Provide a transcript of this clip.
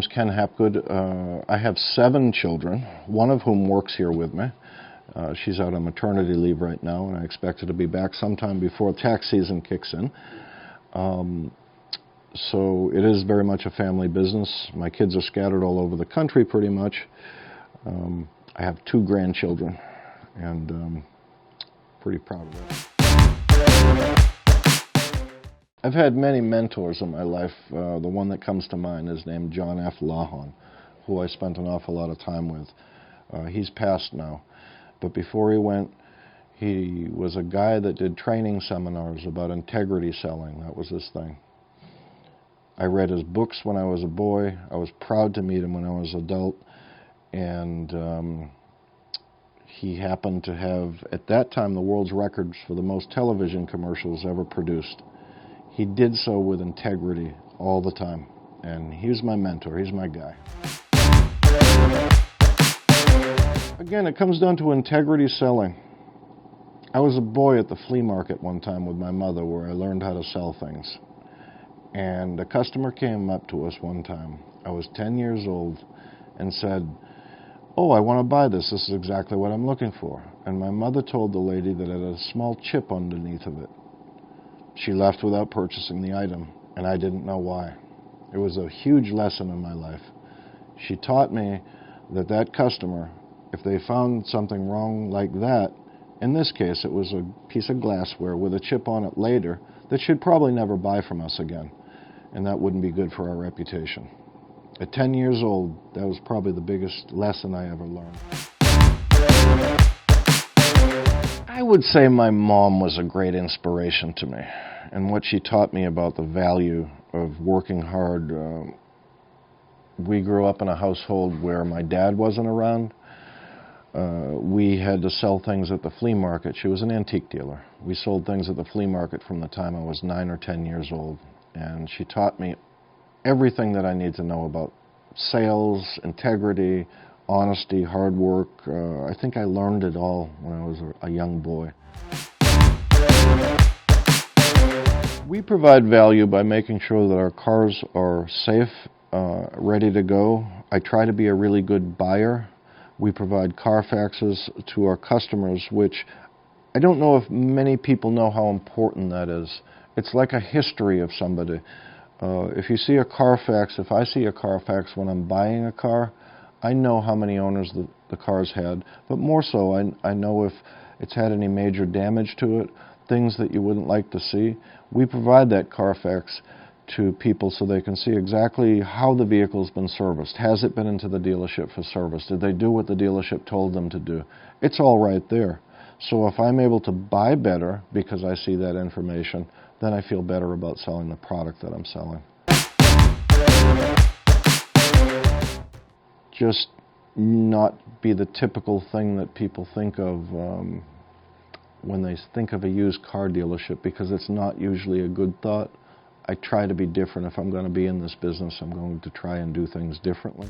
name's Ken Hapgood. I have 7 children, one of whom works here with me. She's out on maternity leave right now, and I expect her to be back sometime before tax season kicks in. So it is very much a family business. My kids are scattered all over the country pretty much. I have 2 grandchildren, and pretty proud of that. I've had many mentors in my life. The one that comes to mind is named John F. Lahon, who I spent an awful lot of time with. He's passed now, but before he went, he was a guy that did training seminars about integrity selling. That was his thing. I read his books when I was a boy. I was proud to meet him when I was an adult, and he happened to have, at that time, the world's records for the most television commercials ever produced. He did so with integrity all the time, and he was my mentor. He's my guy. Again, it comes down to integrity selling. I was a boy at the flea market one time with my mother where I learned how to sell things. And a customer came up to us one time. I was 10 years old and said, "Oh, I want to buy this. This is exactly what I'm looking for." And my mother told the lady that it had a small chip underneath of it. She left without purchasing the item, and I didn't know why. It was a huge lesson in my life. She taught me that that customer, if they found something wrong like that, in this case it was a piece of glassware with a chip on it later, that she'd probably never buy from us again, and that wouldn't be good for our reputation. At 10 years old, that was probably the biggest lesson I ever learned. I would say my mom was a great inspiration to me, and what she taught me about the value of working hard. We grew up in a household where my dad wasn't around. We had to sell things at the flea market. She was an antique dealer. We sold things at the flea market from the time I was 9 or 10 years old, and she taught me everything that I need to know about sales, integrity, honesty, hard work. I think I learned it all when I was a young boy. We provide value by making sure that our cars are safe, ready to go. I try to be a really good buyer. We provide Carfaxes to our customers, which I don't know if many people know how important that is. It's like a history of somebody. If you see a Carfax, if I see a Carfax when I'm buying a car, I know how many owners the car's had, but more so, I know if it's had any major damage to it, things that you wouldn't like to see. We provide that Carfax to people so they can see exactly how the vehicle's been serviced. Has it been into the dealership for service? Did they do what the dealership told them to do? It's all right there. So if I'm able to buy better because I see that information, then I feel better about selling the product that I'm selling. Just not be the typical thing that people think of when they think of a used car dealership, because it's not usually a good thought. I try to be different. If I'm going to be in this business, I'm going to try and do things differently.